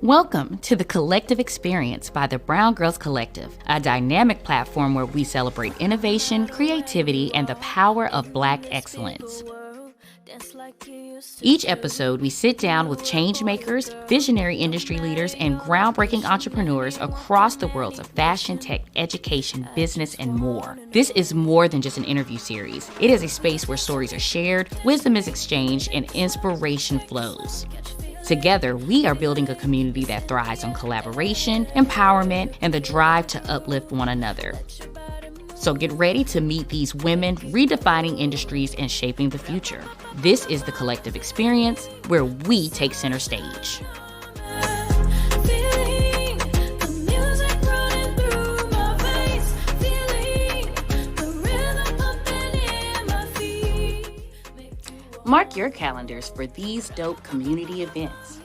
Welcome to the Collective Experience by the BrwnGrlz Collective, a dynamic platform where we celebrate innovation, creativity, and the power of Black excellence. Each episode, we sit down with change makers, visionary industry leaders, and groundbreaking entrepreneurs across the worlds of fashion, tech, education, business, and more. This is more than just an interview series. It is a space where stories are shared, wisdom is exchanged, and inspiration flows. Together, we are building a community that thrives on collaboration, empowerment, and the drive to uplift one another. So get ready to meet these women redefining industries and shaping the future. This is the Collective Experience, where we take center stage. Mark your calendars for these dope community events.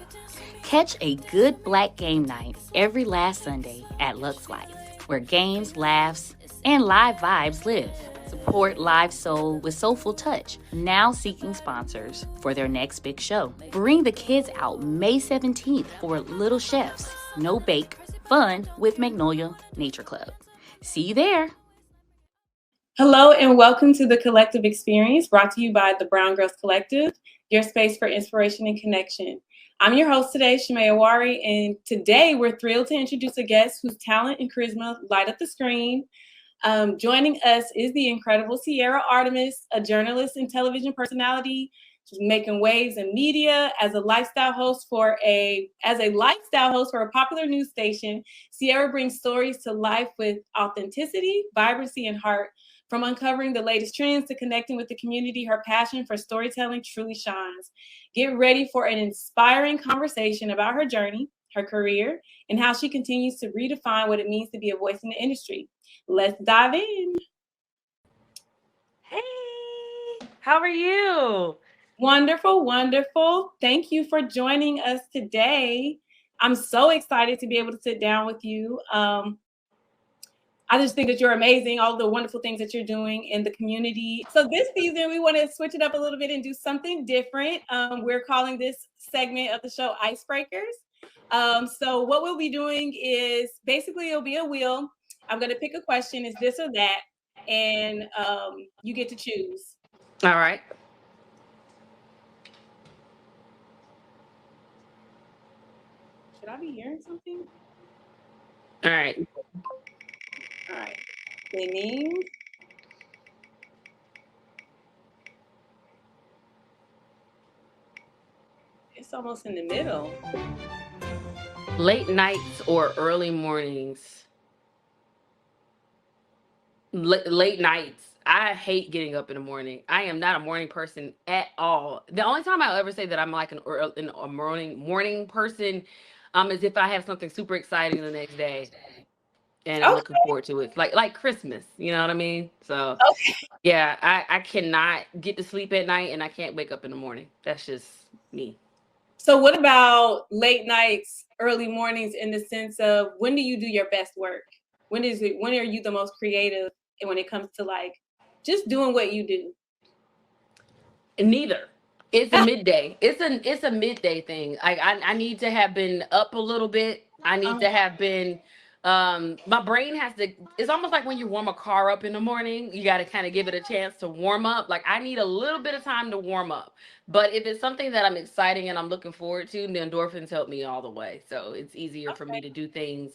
Catch a good Black game night every last Sunday at Lux Life, where games, laughs, and live vibes live. Support Live Soul with Soulful Touch, now seeking sponsors for their next big show. Bring the kids out May 17th for Little Chefs, No Bake, Fun with Magnolia Nature Club. See you there. Hello and welcome to the Collective Experience, brought to you by the BrwnGrlz Collective, your space for inspiration and connection. I'm your host today, Shemaya Wari, and today we're thrilled to introduce a guest whose talent and charisma light up the screen. Joining us is the incredible Sierra Artemus, a journalist and television personality. She's making waves in media as a lifestyle host for a popular news station. Sierra brings stories to life with authenticity, vibrancy, and heart. From uncovering the latest trends to connecting with the community, her passion for storytelling truly shines. Get ready for an inspiring conversation about her journey, her career, and how she continues to redefine what it means to be a voice in the industry. Let's dive in. Hey, how are you? Wonderful, wonderful. Thank you for joining us today. I'm so excited to be able to sit down with you. I just think that you're amazing, all the wonderful things that you're doing in the community. So this season, we want to switch it up a little bit and do something different. We're calling this segment of the show Icebreakers. So what we'll be doing is basically it'll be a wheel. I'm going to pick a question, it's this or that, and you get to choose. All right. Should I be hearing something? All right. All right. Spinning. It's almost in the middle. Late nights or early mornings? Late nights. I hate getting up in the morning. I am not a morning person at all. The only time I'll ever say that I'm like a morning person is if I have something super exciting the next day. And I'm looking forward to it. Like Christmas, you know what I mean? So, yeah, I cannot get to sleep at night and I can't wake up in the morning. That's just me. So what about late nights, early mornings in the sense of when do you do your best work? When are you the most creative when it comes to like just doing what you do? Neither. It's a midday. It's a midday thing. I need to have been up a little bit. I need to have been my brain has to, it's almost like when you warm a car up in the morning, you got to kind of give it a chance to warm up. Like I need a little bit of time to warm up. But if it's something that I'm exciting and I'm looking forward to, the endorphins help me all the way. So it's easier for me to do things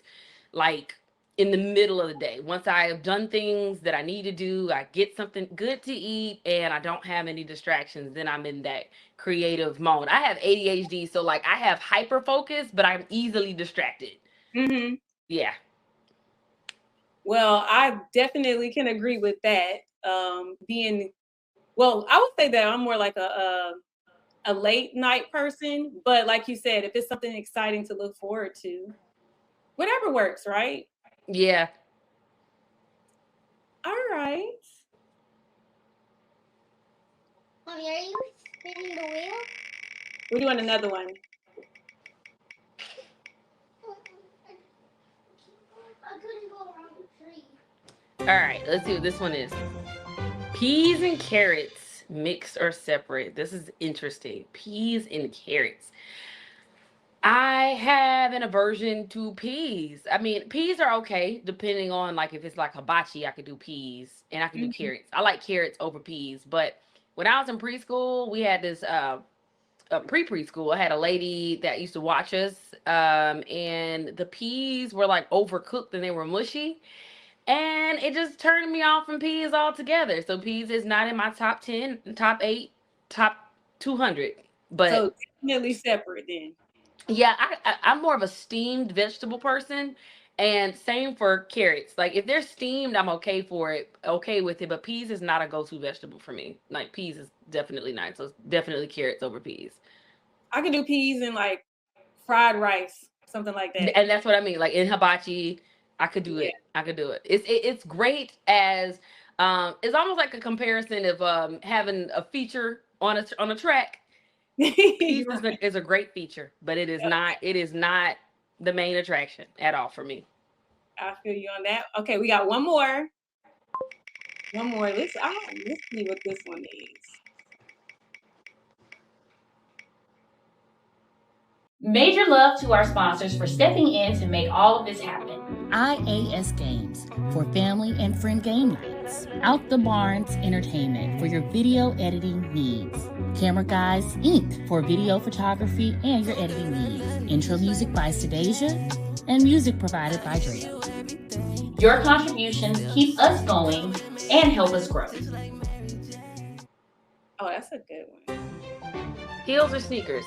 like in the middle of the day. Once I have done things that I need to do, I get something good to eat and I don't have any distractions, then I'm in that creative mode. I have ADHD, so like I have hyper focus, but I'm easily distracted. Mm-hmm. Yeah. Well, I definitely can agree with that. I would say that I'm more like a late night person, but like you said, if it's something exciting to look forward to, whatever works, right? Yeah. All right. Mommy, are you spinning the wheel? We're doing another one. I couldn't go around the tree. All right, let's see what this one is. Peas and carrots Mixed or separate? This is interesting. Peas and carrots. I have an aversion to peas. I mean, peas are okay, depending on like if it's like hibachi, I could do peas and I can do Mhm. carrots. I like carrots over peas, but when I was in preschool, we had this preschool. I had a lady that used to watch us, and the peas were like overcooked and they were mushy, and it just turned me off from peas altogether. So peas is not in my top 10, top 8, top 200. But So definitely separate then. yeah, I'm more of a steamed vegetable person, and same for carrots. Like if they're steamed, I'm okay for it, okay with it. But peas is not a go-to vegetable for me. Like peas is definitely nice. So it's definitely carrots over peas. I could do peas and like fried rice, something like that. And that's what I mean. Like in hibachi, I could do Yeah. it. I could do it. It's great as it's almost like a comparison of having a feature on a track. Peace You're right. is a great feature, but it is not the main attraction at all for me. I feel you on that. Okay, we got one more. One more. Let's see what this one is. Major love to our sponsors for stepping in to make all of this happen. IAS Games for family and friend game nights. Out the Barns Entertainment for your video editing needs. Camera Guys Inc. for video photography and your editing needs. Intro music by Sedasia and music provided by Drea. Your contributions keep us going and help us grow. Oh, that's a good one. Heels or sneakers?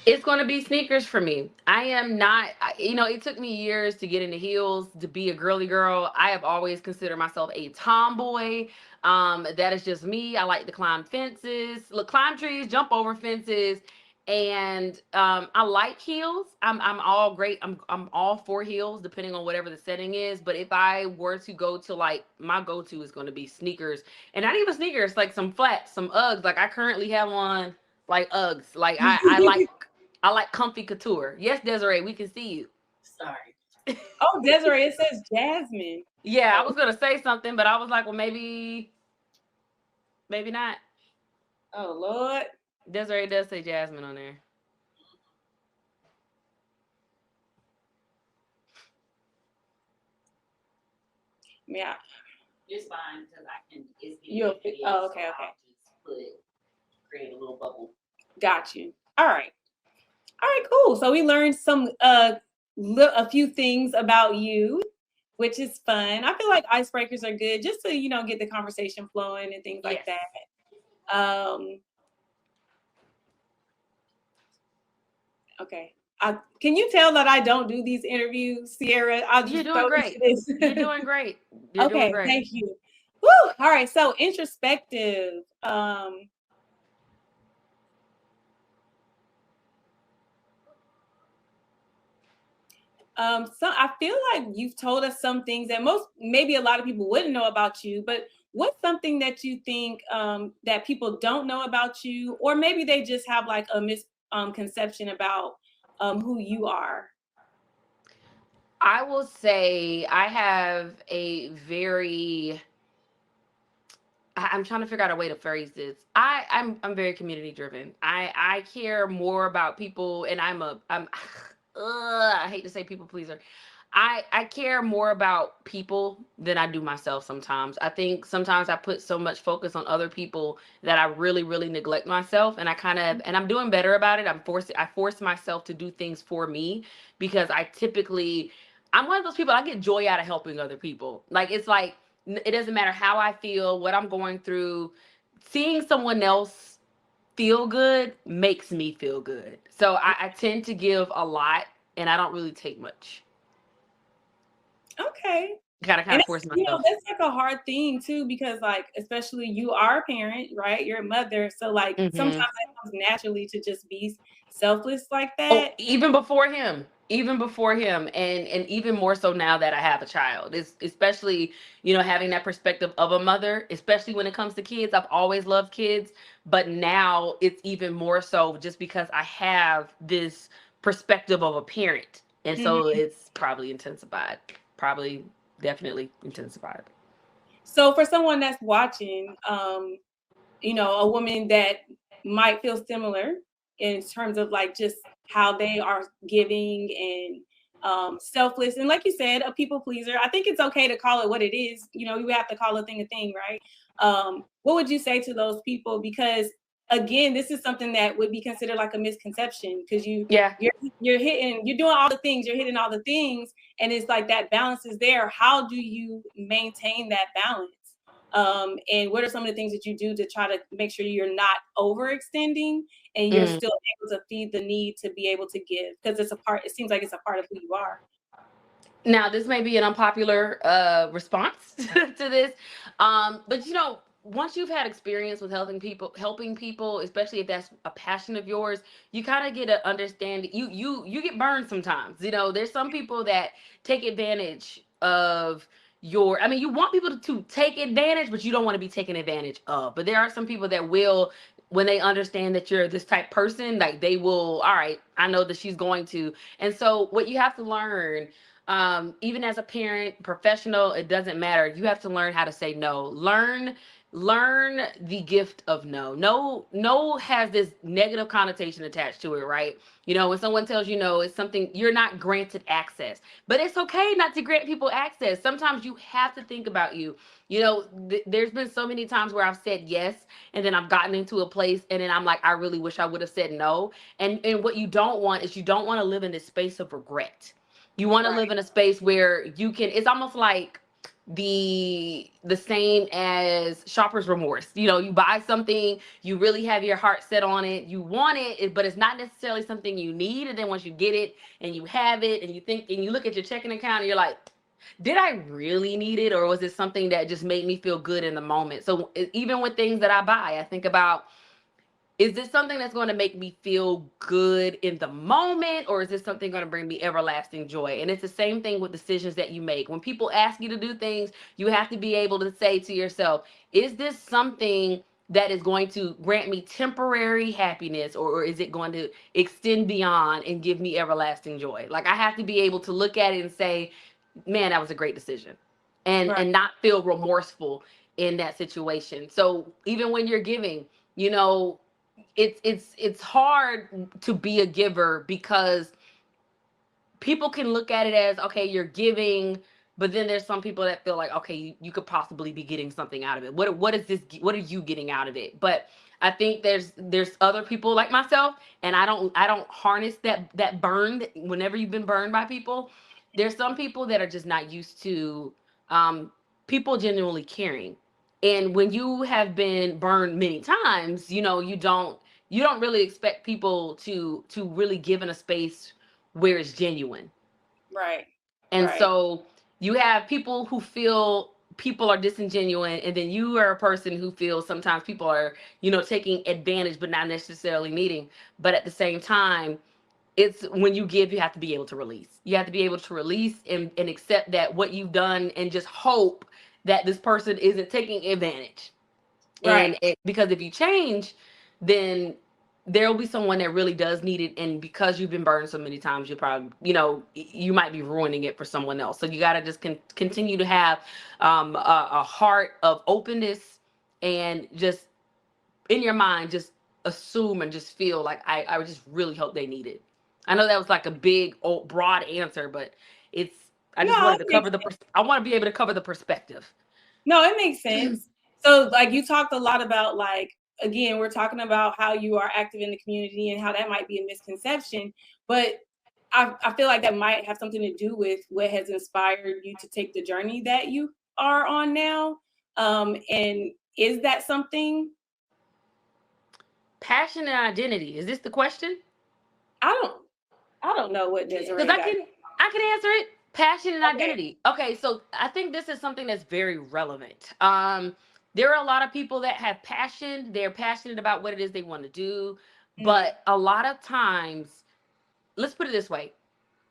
It's going to be sneakers for me. I am not, it took me years to get into heels, to be a girly girl. I have always considered myself a tomboy. That is just me. I like to climb fences, climb trees, jump over fences. And I like heels. I'm all great. I'm all for heels, depending on whatever the setting is. But if I were to go to like, my go-to is going to be sneakers, and not even sneakers, like some flats, some Uggs. Like I currently have on like Uggs. Like I like comfy couture. Yes, Desiree, we can see you. Sorry. Oh, Desiree, it says Jasmine. Yeah, I was gonna say something, but I was like, well, maybe not. Oh Lord. Desiree does say Jasmine on there. Yeah. It's fine because I can. It's Oh, okay, okay. Create a little bubble. Got you. All right, cool. So we learned a few things about you, which is fun. I feel like icebreakers are good just to get the conversation flowing and things like that. Okay. Can you tell that I don't do these interviews, Sierra? You're doing great. You're doing great. You're okay, doing great. Thank you. Woo! All right. So introspective. So I feel like you've told us some things that maybe a lot of people wouldn't know about you, but what's something that you think that people don't know about you, or maybe they just have like a misconception about who you are? I will say I have a very I'm trying to figure out a way to phrase this. I'm very community driven. I care more about people, and I hate to say people pleaser. I care more about people than I do myself sometimes. I think sometimes I put so much focus on other people that I really, really neglect myself. And and I'm doing better about it. I force myself to do things for me because I'm one of those people, I get joy out of helping other people. Like, it's like, it doesn't matter how I feel, what I'm going through, seeing someone else feel good makes me feel good. So I tend to give a lot and I don't really take much. Okay. Gotta kind of force myself. That's like a hard thing too, because like, especially you are a parent, right? You're a mother. So like sometimes that comes naturally to just be selfless like that. Oh, even before him. And even more so now that I have a child. It's especially, having that perspective of a mother, especially when it comes to kids. I've always loved kids, but now it's even more so just because I have this perspective of a parent. And so it's probably intensified. Definitely intensified. So for someone that's watching, a woman that might feel similar in terms of like just how they are giving and selfless, and like you said, a people pleaser. I think it's okay to call it what it is. You have to call a thing, right? What would you say to those people? Because again, this is something that would be considered like a misconception, because you're doing all the things, you're hitting all the things, and it's like that balance is there. How do you maintain that balance? And what are some of the things that you do to try to make sure you're not overextending and you're still able to feed the need to be able to give? Because it seems like it's a part of who you are. Now, this may be an unpopular response to this, but once you've had experience with helping people, especially if that's a passion of yours, you kind of get an understanding. You get burned sometimes. There's some people that take advantage of you want people to take advantage, but you don't want to be taken advantage of. But there are some people that will, when they understand that you're this type person, like they will, all right, I know that she's going to. And so what you have to learn, even as a parent, professional, it doesn't matter. You have to learn how to say no. Learn the gift of no. No has this negative connotation attached to it, right? When someone tells you no, it's something you're not granted access. But it's okay not to grant people access. Sometimes you have to think about you. There's been so many times where I've said yes, and then I've gotten into a place, and then I'm like, I really wish I would have said no. And what you don't want is, you don't want to live in this space of regret. You want to live in a space where you can, it's almost like the same as shopper's remorse. You buy something, you really have your heart set on it, you want it, but it's not necessarily something you need. And then once you get it and you have it and you think, and you look at your checking account and you're like, did I really need it? Or was it something that just made me feel good in the moment? So even with things that I buy, I think about, is this something that's going to make me feel good in the moment, or is this something going to bring me everlasting joy? And it's the same thing with decisions that you make. When people ask you to do things, you have to be able to say to yourself, is this something that is going to grant me temporary happiness, or is it going to extend beyond and give me everlasting joy? Like, I have to be able to look at it and say, man, that was a great decision, and not feel remorseful in that situation. So even when you're giving, it's hard to be a giver, because people can look at it as, okay, you're giving, but then there's some people that feel like, okay, you could possibly be getting something out of it. What are you getting out of it? But I think there's other people like myself, and I don't harness that burned. Whenever you've been burned by people, there's some people that are just not used to people genuinely caring. And when you have been burned many times, you don't really expect people to really give in a space where it's genuine. Right. And so you have people who feel people are disingenuous, and then you are a person who feels sometimes people are, taking advantage, but not necessarily needing. But at the same time, it's when you give, you have to be able to release. You have to be able to release and accept that what you've done, and just hope that this person isn't taking advantage. Right. And because if you change, then there will be someone that really does need it. And because you've been burned so many times, you probably, you might be ruining it for someone else. So you got to just continue to have a heart of openness, and just in your mind, just assume and just feel like, I just really hope they need it. I know that was like a big, broad answer, but I want to be able to cover the perspective. No, it makes sense. So like, you talked a lot about, like, again, we're talking about how you are active in the community and how that might be a misconception, but I feel like that might have something to do with what has inspired you to take the journey that you are on now. And is that something? Passion and identity. Is this the question? I don't know what Desiree. Because I can answer it. Passion and identity. Okay, so I think this is something that's very relevant. There are a lot of people that have passion. They're passionate about what it is they want to do. But a lot of times, let's put it this way.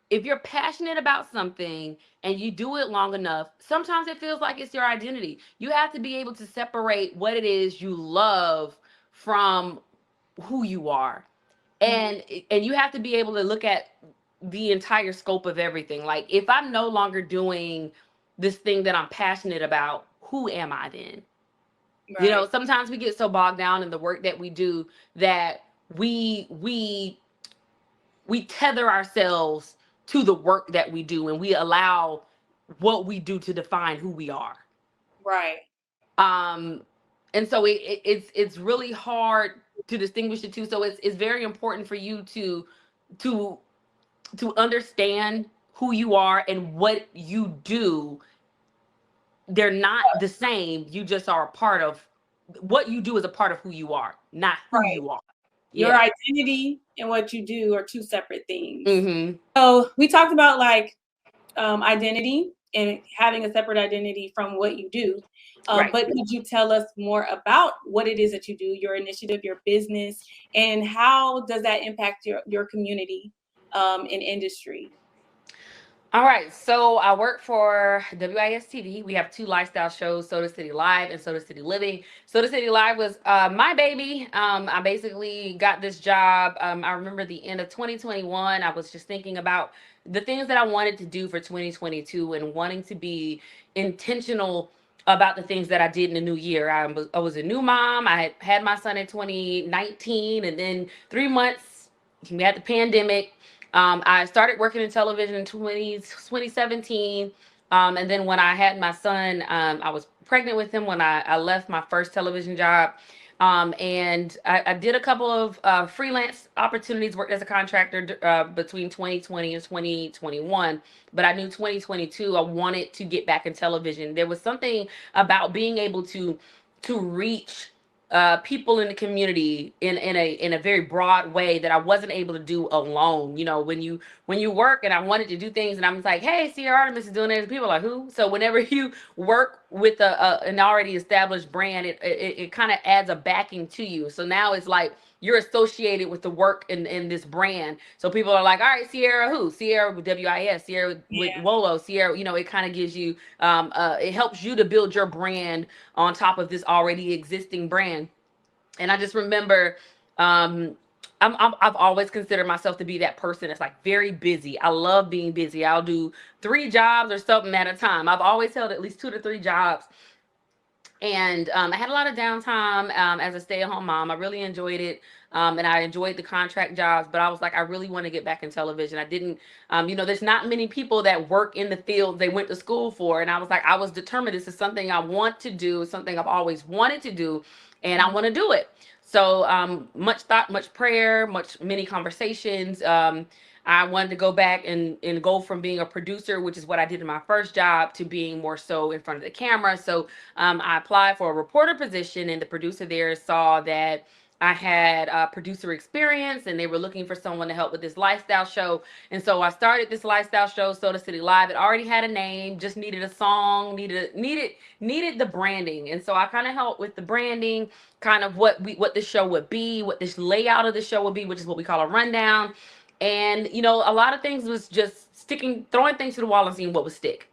If you're passionate about something and you do it long enough, sometimes it feels like it's your identity. You have to be able to separate what it is you love from who you are. And you have to be able to look at the entire scope of everything. Like, if I'm no longer doing this thing that I'm passionate about, who am I then? You know, Right. sometimes we get so bogged down in the work that we do that we tether ourselves to the work that we do, and we allow what we do to define who we are. Right. um and so it's really hard to distinguish the two. So it's very important for you to to understand who you are and what you do. They're not the same. You just are a part of what you do, is a part of who you are, not who Right. you are. Your Yeah. identity and what you do are two separate things. Mm-hmm. So we talked about like identity and having a separate identity from what you do. Right. But could you tell us more about what it is that you do, your initiative, your business, and how does that impact your community and industry? All right, so I work for WIS TV. We have two lifestyle shows, Soda City Live and Soda City Living. Soda City Live was my baby. I basically got this job. I remember the end of 2021. I was just thinking about the things that I wanted to do for 2022 and wanting to be intentional about the things that I did in the new year. I was a new mom. I had my son in 2019, and then 3 months, we had the pandemic. I started working in television in 2017. And then when I had my son, I was pregnant with him when I left my first television job. And I did a couple of freelance opportunities, worked as a contractor between 2020 and 2021. But I knew 2022, I wanted to get back in television. There was something about being able to reach people in the community in a very broad way that I wasn't able to do alone. You know, when you work, and I wanted to do things, and I'm like, hey, Sierra Artemus is doing it, and people are like, who? So whenever you work with an already established brand, it kind of adds a backing to you. So now it's like you're associated with the work in this brand. So people are like, all right, Sierra who? Sierra with WIS, Sierra with Wolo, Sierra, you know, it kind of gives you it helps you to build your brand on top of this already existing brand. And I just remember I've always considered myself to be that person that's like very busy. I love being busy. I'll do 3 jobs or something at a time. I've always held at least 2 to 3 jobs. And I had a lot of downtime as a stay-at-home mom. I really enjoyed it. And I enjoyed the contract jobs, but I was like, I really want to get back in television. I didn't, you know, there's not many people that work in the field they went to school for. And I was like, I was determined. This is something I want to do, something I've always wanted to do, and I want to do it. So much thought, much prayer, many conversations. I wanted to go back and go from being a producer, which is what I did in my first job, to being more so in front of the camera. So I applied for a reporter position, and the producer there saw that I had producer experience, and they were looking for someone to help with this lifestyle show. And so I started this lifestyle show, Soda City Live. It already had a name, just needed a song, needed the branding. And so I kind of helped with the branding, kind of what the show would be, what this layout of the show would be, which is what we call a rundown. And, you know, a lot of things was just throwing things to the wall and seeing what would stick.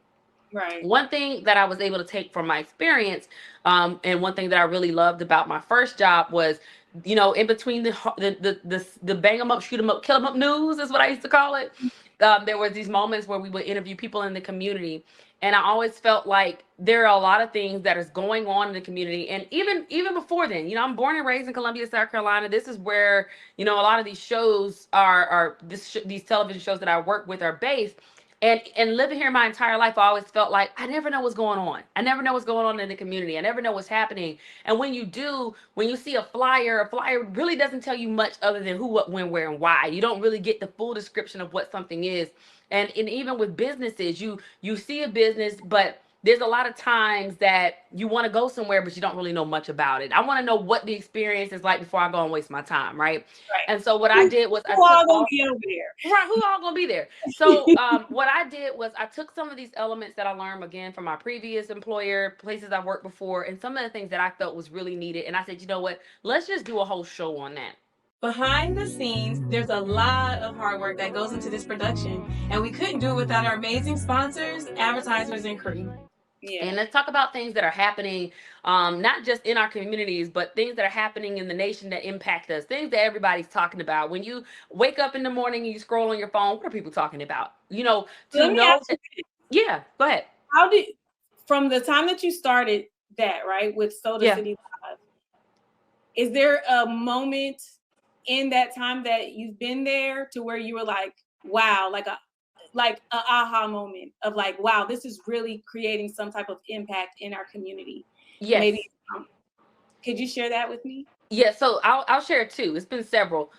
Right. One thing that I was able to take from my experience, and one thing that I really loved about my first job was, you know, in between the bang 'em up, shoot 'em up, kill 'em up news is what I used to call it. There were these moments where we would interview people in the community. And I always felt like there are a lot of things that is going on in the community. And even before then, you know, I'm born and raised in Columbia, South Carolina. This is where, you know, a lot of these shows these television shows that I work with are based. And living here my entire life, I always felt like I never know what's going on. I never know what's going on in the community. I never know what's happening. And when you do, when you see a flyer really doesn't tell you much other than who, what, when, where, and why. You don't really get the full description of what something is. And even with businesses, you see a business, but there's a lot of times that you want to go somewhere, but you don't really know much about it. I want to know what the experience is like before I go and waste my time, right? And so what I did was who all gonna be over there? Right, who all gonna be there? So what I did was I took some of these elements that I learned again from my previous employer, places I've worked before, and some of the things that I felt was really needed. And I said, you know what? Let's just do a whole show on that. Behind the scenes, there's a lot of hard work that goes into this production, and we couldn't do it without our amazing sponsors, advertisers, and crew. Yeah. And let's talk about things that are happening, not just in our communities, but things that are happening in the nation that impact us, things that everybody's talking about. When you wake up in the morning and you scroll on your phone, what are people talking about? You know, to know. Yeah, go ahead. From the time that you started that, right, with Soda Yeah. City Live. Is there a moment in that time that you've been there to where you were like, wow, like a aha moment of like, wow, this is really creating some type of impact in our community? Yes. Maybe could you share that with me? Yeah, so I'll share two. It's been several.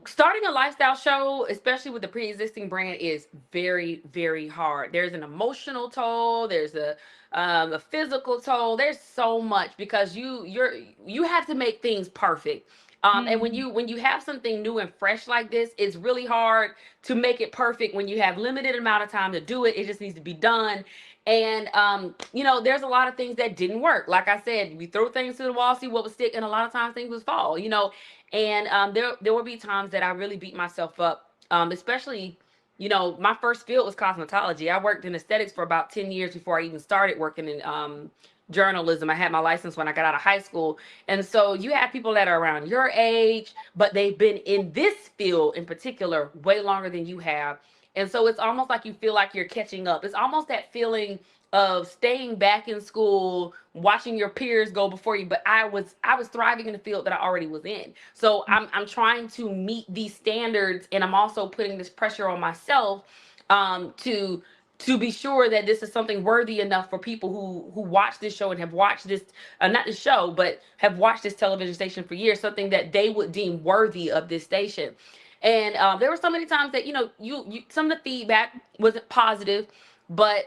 Starting a lifestyle show, especially with the pre-existing brand, is very, very hard. There's an emotional toll. There's a physical toll. There's so much because you have to make things perfect. And when you have something new and fresh like this, it's really hard to make it perfect when you have limited amount of time to do it. It just needs to be done. And there's a lot of things that didn't work. Like I said, we throw things to the wall, see what would stick, and a lot of times things would fall. And there will be times that I really beat myself up, especially, my first field was cosmetology. I worked in aesthetics for about 10 years before I even started working in journalism. I had my license when I got out of high school. And so you have people that are around your age, but they've been in this field in particular way longer than you have. And so it's almost like you feel like you're catching up. It's almost that feeling of staying back in school, watching your peers go before you. But I was thriving in the field that I already was in. So I'm trying to meet these standards, and I'm also putting this pressure on myself to be sure that this is something worthy enough for people who watch this show and have watched this, not the show, but have watched this television station for years, something that they would deem worthy of this station. And there were so many times that, you some of the feedback wasn't positive, but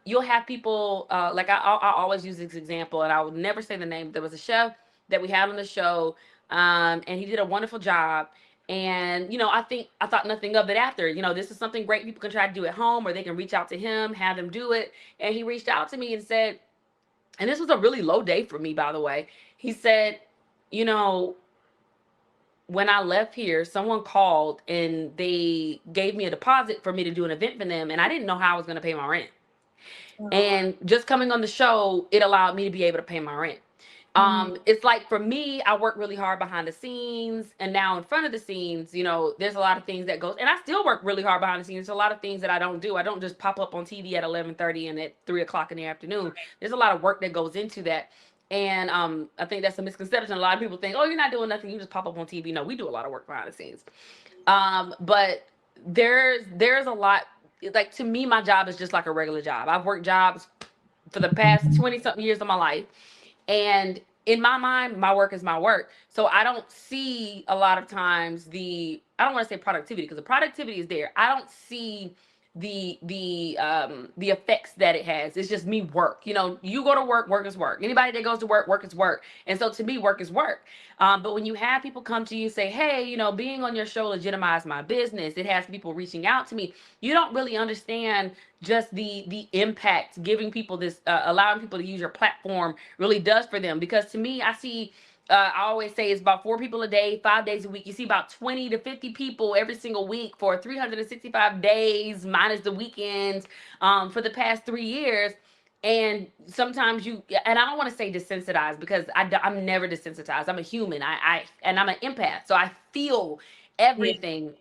you'll have people, like I always use this example, and I would never say the name. There was a chef that we had on the show, and he did a wonderful job. And, I thought nothing of it after. This is something great people can try to do at home, or they can reach out to him, have him do it. And he reached out to me and said, and this was a really low day for me, by the way. He said, when I left here, someone called and they gave me a deposit for me to do an event for them, and I didn't know how I was going to pay my rent. And just coming on the show, it allowed me to be able to pay my rent. It's like, for me, I work really hard behind the scenes, and now in front of the scenes, there's a lot of things that goes, and I still work really hard behind the scenes. There's a lot of things that I don't do. I don't just pop up on TV at 11:30 and at 3:00 in the afternoon. There's a lot of work that goes into that. And I think that's a misconception. A lot of people think, oh, you're not doing nothing, you just pop up on TV. No, we do a lot of work behind the scenes. But there's a lot, like, to me, my job is just like a regular job. I've worked jobs for the past 20 something years of my life. And in my mind, my work is my work. So I don't see a lot of times I don't want to say productivity, because the productivity is there. I don't see the effects that it has. It's just me work. You go to work, work is work. Anybody that goes to work, work is work. And so to me, work is work. But when you have people come to you say, hey, being on your show legitimized my business, it has people reaching out to me, you don't really understand just the impact giving people this, allowing people to use your platform really does for them. Because to me, I see, I always say it's about 4 people a day, 5 days a week. You see about 20 to 50 people every single week for 365 days minus the weekends, for the past 3 years. And sometimes and I don't want to say desensitized, because I'm never desensitized. I'm a human. And I'm an empath. So I feel everything. Yeah.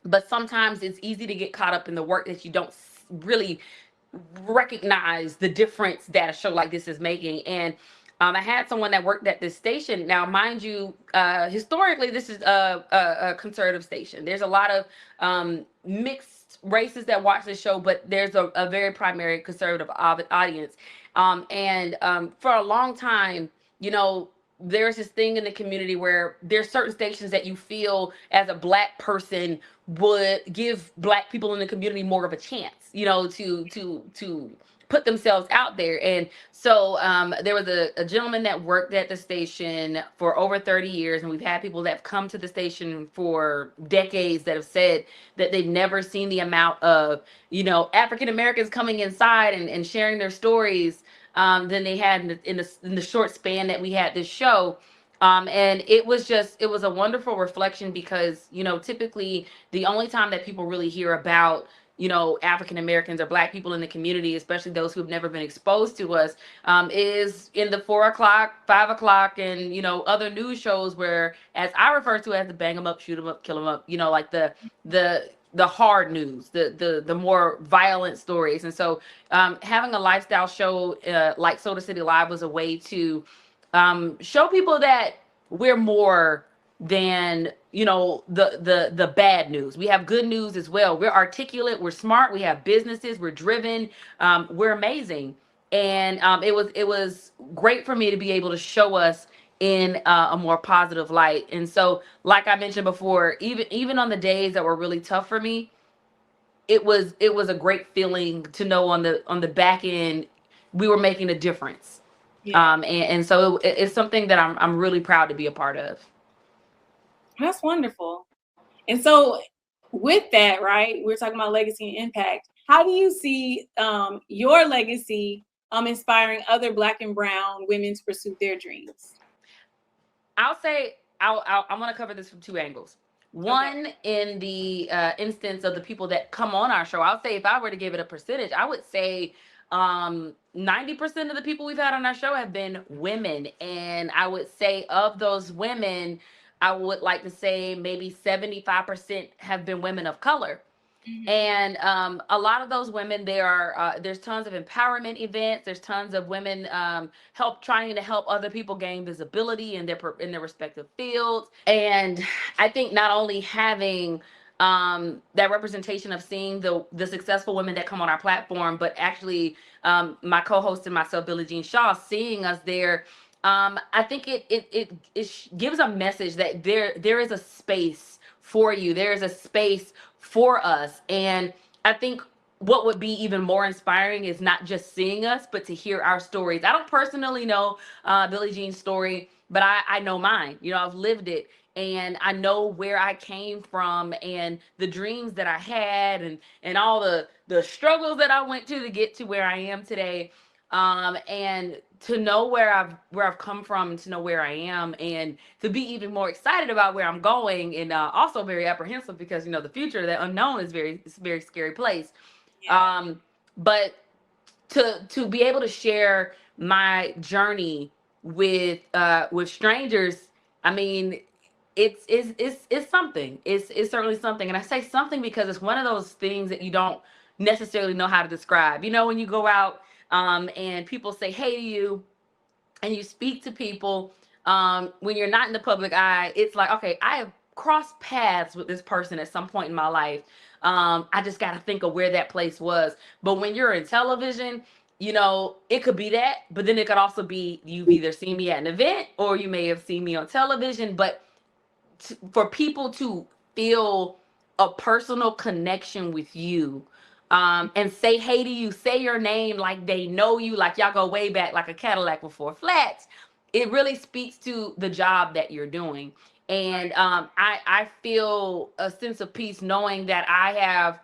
But sometimes it's easy to get caught up in the work that you don't really recognize the difference that a show like this is making. And I had someone that worked at this station. Now, mind you, historically, this is a conservative station. There's a lot of mixed races that watch this show, but there's a very primary conservative audience. And for a long time, there's this thing in the community where there's certain stations that you feel as a Black person would give Black people in the community more of a chance, to put themselves out there. And so there was a gentleman that worked at the station for over 30 years. And we've had people that have come to the station for decades that have said that they've never seen the amount of, African Americans coming inside and sharing their stories than they had in the short span that we had this show. And it was a wonderful reflection, because, typically the only time that people really hear about, African Americans or Black people in the community, especially those who have never been exposed to us, is in the 4 o'clock, 5 o'clock, and, other news shows where, as I refer to as the bang 'em up, shoot 'em up, kill 'em up, like the the hard news, the more violent stories. And so having a lifestyle show like Soda City Live was a way to show people that we're more than, you know, the bad news. We have good news as well. We're articulate, we're smart, we have businesses, we're driven, we're amazing. And it was great for me to be able to show us in a more positive light. And so, like I mentioned before, even on the days that were really tough for me, it was a great feeling to know on the back end we were making a difference. Yeah. And so it's something that I'm really proud to be a part of. That's wonderful. And so with that, right, we're talking about legacy and impact. How do you see your legacy inspiring other Black and brown women to pursue their dreams? I'll say I want to cover this from two angles. One, in the instance of the people that come on our show, I'll say if I were to give it a percentage, I would say 90% of the people we've had on our show have been women. And I would say of those women, I would like to say maybe 75% have been women of color. Mm-hmm. And a lot of those women, there's tons of empowerment events. There's tons of women trying to help other people gain visibility in their respective fields. And I think not only having that representation of seeing the successful women that come on our platform, but actually my co-host and myself, Billie Jean Shaw, seeing us there. I think it gives a message that there is a space for you. There is a space for us. And I think what would be even more inspiring is not just seeing us, but to hear our stories. I don't personally know Billie Jean's story, but I know mine. You know, I've lived it, and I know where I came from and the dreams that I had and all the struggles that I went to get to where I am today. And to know where I've come from, and to know where I am, and to be even more excited about where I'm going, and also very apprehensive because, you know, the future, that unknown is it's a very scary place. Yeah. But to be able to share my journey with strangers, I mean, it's something. It's certainly something. And I say something because it's one of those things that you don't necessarily know how to describe. You know, when you go out and people say hey to you and you speak to people, when you're not in the public eye, it's like, okay, I have crossed paths with this person at some point in my life. I just got to think of where that place was. But when you're in television, you know, it could be that, but then it could also be you've either seen me at an event or you may have seen me on television. But for people to feel a personal connection with you, and say hey to you, say your name like they know you, like y'all go way back, like a Cadillac with four flats, it really speaks to the job that you're doing. And I feel a sense of peace knowing that I have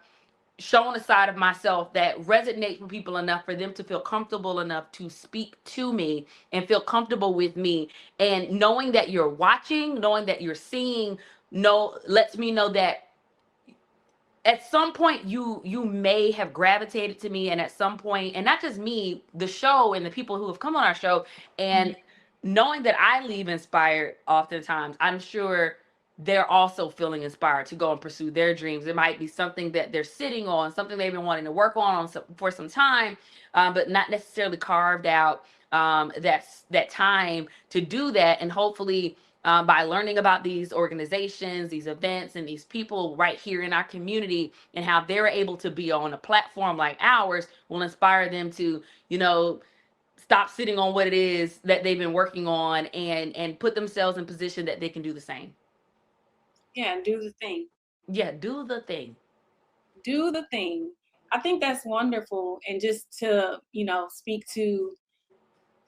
shown a side of myself that resonates with people enough for them to feel comfortable enough to speak to me and feel comfortable with me. And knowing that you're watching, knowing that you're seeing, lets me know that at some point you may have gravitated to me, and at some point, and not just me, the show and the people who have come on our show, and knowing that I leave inspired oftentimes, I'm sure they're also feeling inspired to go and pursue their dreams. It might be something that they're sitting on, something they've been wanting to work on for some time, but not necessarily carved out that time to do that. And hopefully by learning about these organizations, these events, and these people right here in our community and how they're able to be on a platform like ours will inspire them to, you know, stop sitting on what it is that they've been working on and put themselves in position that they can do the same. Yeah, do the thing. Yeah, do the thing. Do the thing. I think that's wonderful. And just to, you know, speak to,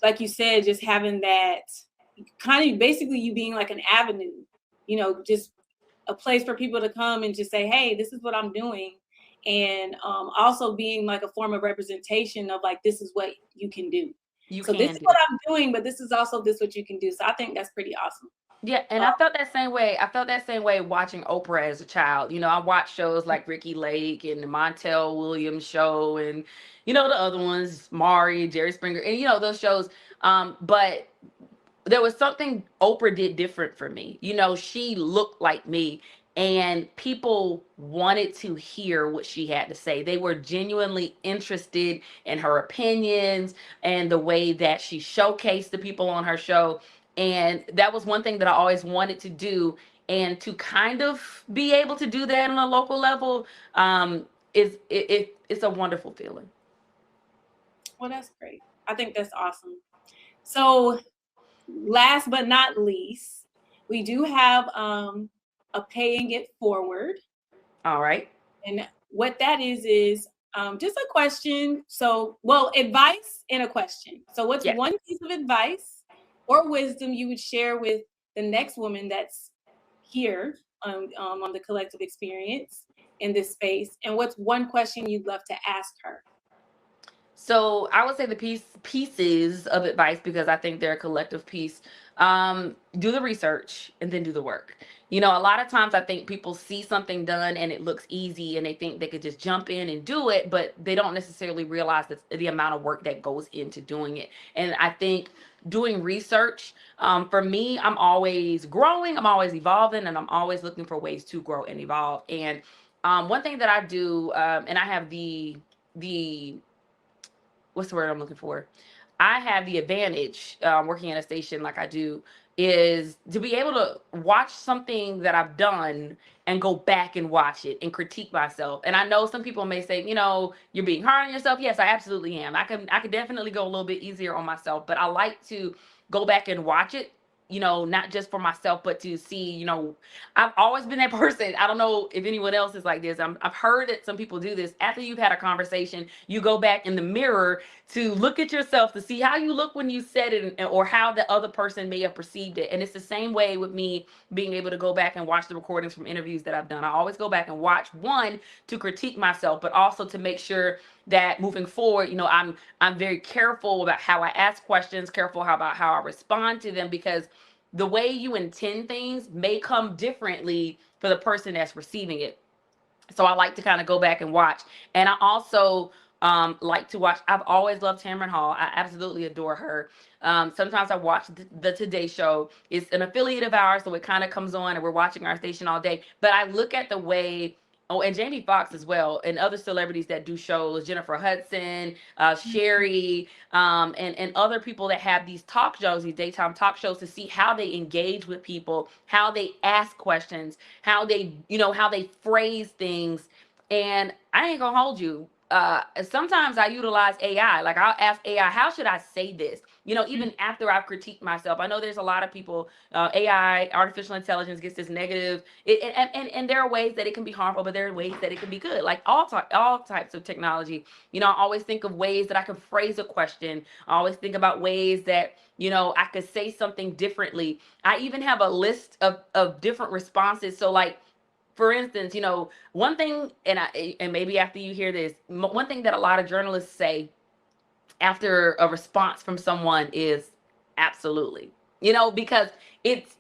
like you said, just having that kind of basically you being like an avenue, you know, just a place for people to come and just say, hey, this is what I'm doing. And also being like a form of representation of like, this is what you can do. This is what I'm doing, but this is also what you can do. So I think that's pretty awesome. Yeah, and I felt that same way. I felt that same way watching Oprah as a child. You know, I watched shows like Ricky Lake and the Montel Williams show, and you know the other ones, Maury, Jerry Springer, and you know those shows. But there was something Oprah did different for me. You know, she looked like me, and people wanted to hear what she had to say. They were genuinely interested in her opinions and the way that she showcased the people on her show. And that was one thing that I always wanted to do. And to kind of be able to do that on a local level, it's a wonderful feeling. Well, that's great. I think that's awesome. So last but not least, we do have a paying it forward. All right. And what that is just a question. So, well, advice and a question. So what's one piece of advice or wisdom you would share with the next woman that's here on the collective experience in this space? And what's one question you'd love to ask her? So I would say the pieces of advice, because I think they're a collective piece. Do the research and then do the work. You know, a lot of times I think people see something done and it looks easy and they think they could just jump in and do it, but they don't necessarily realize the amount of work that goes into doing it. And I think doing research, for me, I'm always growing, I'm always evolving, and I'm always looking for ways to grow and evolve. And one thing that I do, and I have the what's the word I'm looking for? I have the advantage, working at a station like I do, is to be able to watch something that I've done and go back and watch it and critique myself. And I know some people may say, you know, you're being hard on yourself. Yes, I absolutely am. I could definitely go a little bit easier on myself, but I like to go back and watch it, you know, not just for myself, but to see, you know, I've always been that person. I don't know if anyone else is like this. I've heard that some people do this. After you've had a conversation, you go back in the mirror to look at yourself to see how you look when you said it, or how the other person may have perceived it. And it's the same way with me being able to go back and watch the recordings from interviews that I've done. I always go back and watch, one, to critique myself, but also to make sure that moving forward, you know, I'm very careful about how I ask questions, careful about how I respond to them, because the way you intend things may come differently for the person that's receiving it. So I like to kind of go back and watch. And I also like to watch. I've always loved Tamron Hall. I absolutely adore her. Sometimes I watch the Today Show. It's an affiliate of ours, so it kind of comes on and we're watching our station all day. But I look at the way, oh, and Jamie Foxx as well, and other celebrities that do shows, Jennifer Hudson, Sherry, and other people that have these talk shows, these daytime talk shows, to see how they engage with people, how they ask questions, how they, you know, how they phrase things. And I ain't gonna hold you. Sometimes I utilize AI. Like, I'll ask AI, how should I say this? You know, even after I've critiqued myself. I know there's a lot of people, AI, artificial intelligence, gets this negative, and there are ways that it can be harmful, but there are ways that it can be good. Like all types of technology. You know, I always think of ways that I can phrase a question. I always think about ways that, you know, I could say something differently. I even have a list of different responses. So, like, for instance, you know, one thing, and maybe after you hear this, one thing that a lot of journalists say after a response from someone is absolutely, you know, because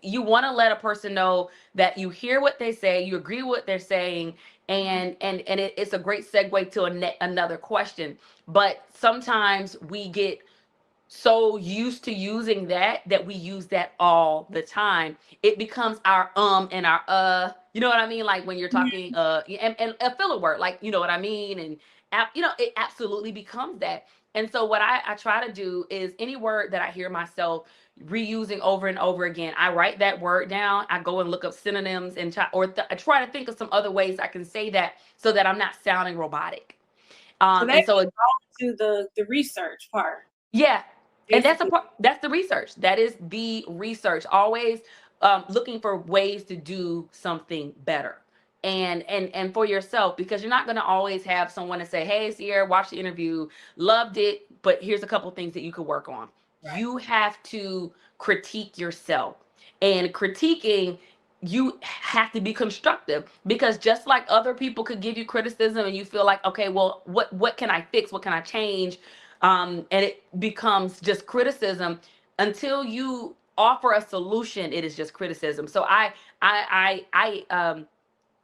you want to let a person know that you hear what they say, you agree with what they're saying, and it's a great segue to another question. But sometimes we get so used to using that we use that all the time. It becomes our and our you know what I mean? Like when you're talking and a filler word, like, you know what I mean? And you know, it absolutely becomes that. And so what I try to do is, any word that I hear myself reusing over and over again, I write that word down. I go and look up synonyms and I try to think of some other ways I can say that, so that I'm not sounding robotic. So and so to the research part. Yeah. And that's the research. That is the research. Always looking for ways to do something better. And for yourself, because you're not going to always have someone to say, hey, Sierra, watch the interview, loved it, but here's a couple things that you could work on. Right. You have to critique yourself. And critiquing, you have to be constructive, because just like other people could give you criticism and you feel like, okay, well, what can I fix? What can I change? And it becomes just criticism. Until you offer a solution, it is just criticism. So I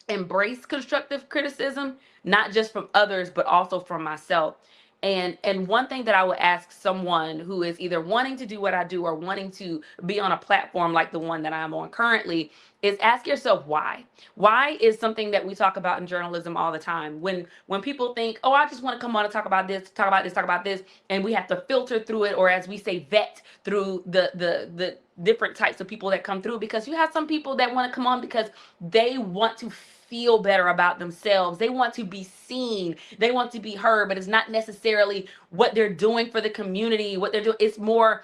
embrace constructive criticism, not just from others, but also from myself. And one thing that I would ask someone who is either wanting to do what I do or wanting to be on a platform like the one that I'm on currently is ask yourself why. Why is something that we talk about in journalism all the time. When people think, oh, I just want to come on and talk about this, talk about this, talk about this, and we have to filter through it, or as we say, vet through the different types of people that come through, because you have some people that want to come on because they want to feel better about themselves. They want to be seen. They want to be heard, but it's not necessarily what they're doing for the community, what they're doing. It's more,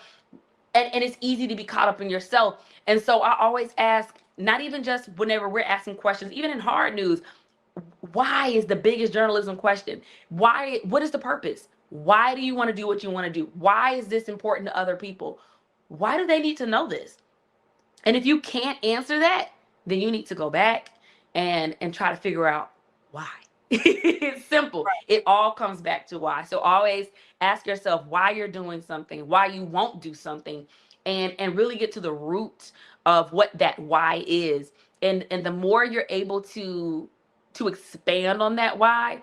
and it's easy to be caught up in yourself. And so I always ask, not even just whenever we're asking questions, even in hard news, why is the biggest journalism question? Why? What is the purpose? Why do you want to do what you want to do? Why is this important to other people? Why do they need to know this? And if you can't answer that, then you need to go back and try to figure out why. It's simple. Right. It all comes back to why. So always ask yourself why you're doing something, why you won't do something, and really get to the root of what that why is. And the more you're able to expand on that why,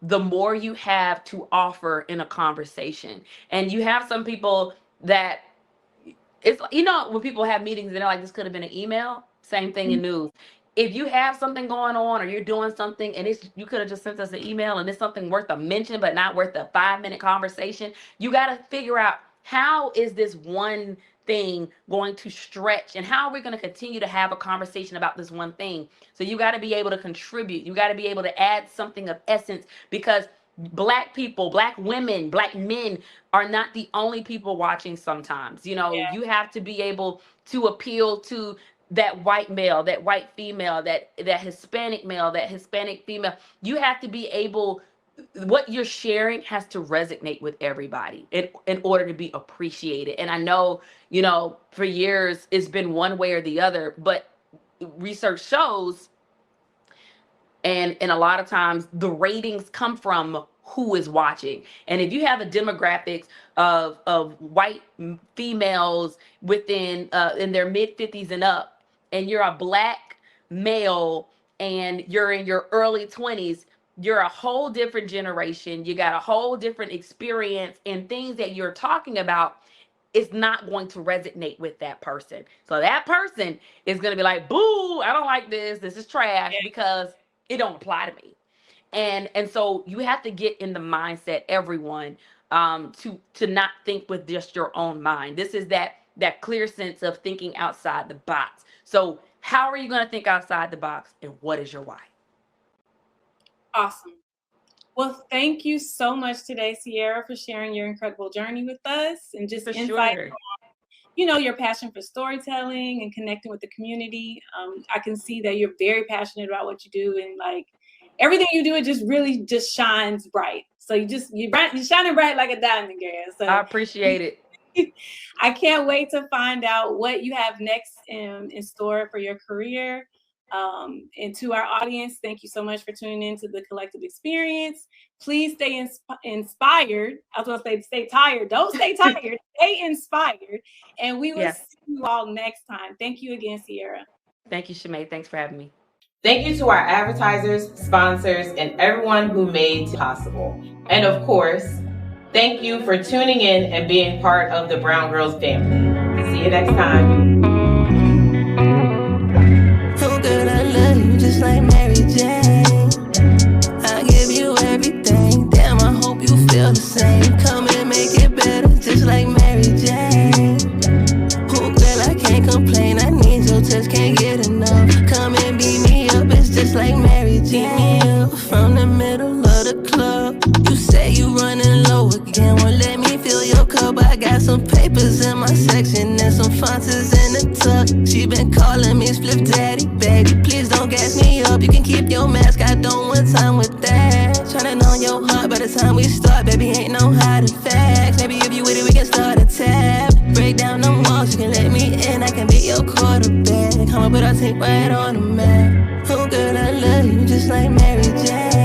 the more you have to offer in a conversation. And you have some people that, it's, when people have meetings and they're like, this could have been an email, same thing in news. If you have something going on or you're doing something and you could have just sent us an email and it's something worth a mention but not worth a 5-minute conversation, you got to figure out, how is this one thing going to stretch, and how are we going to continue to have a conversation about this one thing? So you got to be able to contribute. You got to be able to add something of essence, because Black people, Black women, Black men are not the only people watching sometimes. You have to be able to appeal to that white male, that white female, that Hispanic male, that Hispanic female. You have to be able, what you're sharing has to resonate with everybody in order to be appreciated. And I know, for years it's been one way or the other, but research shows, and a lot of times the ratings come from who is watching. And if you have a demographics of white females within in their mid-50s and up, and you're a Black male and you're in your early 20s, you're a whole different generation. You got a whole different experience, and things that you're talking about is not going to resonate with that person. So that person is going to be like, boo, I don't like this. This is trash, because it don't apply to me. And so you have to get in the mindset, everyone, to not think with just your own mind. This is that clear sense of thinking outside the box. So how are you going to think outside the box, and what is your why? Awesome. Well, thank you so much today, Sierra, for sharing your incredible journey with us and just insight on, your passion for storytelling and connecting with the community. I can see that you're very passionate about what you do, and like everything you do, it just really just shines bright. So you're shining bright like a diamond, girl. So I appreciate it. I can't wait to find out what you have next in store for your career. And to our audience, thank you so much for tuning in to the Collective Experience. Please stay inspired. I was going to say stay tired. Don't stay tired. Stay inspired. And we will see you all next time. Thank you again, Sierra. Thank you, Shemay. Thanks for having me. Thank you to our advertisers, sponsors, and everyone who made it possible. And of course, thank you for tuning in and being part of the Brown Girls family. See you next time. Oh girl, I love you just like Mary Jane. I give you everything. Damn, I hope you feel the same. Come and make it better just like Mary Jane. Oh girl, I can't complain. I need your touch, can't get enough. Come and beat me up, it's just like Mary Jane. From the middle of the club, you say you running low again. Won't let me fill your cup. I got some papers in my section and some fonts in the tuck. She been calling me Spliff Daddy, baby. Please don't gas me up. You can keep your mask. I don't want time with that. Tryna know your heart by the time we start, baby. Ain't no hiding facts. Maybe if you with it, we can start a tab. Break down them walls, you can let me in. I can be your quarterback. Come on, put our team right on the map. Oh girl, I love you just like Mary Jane.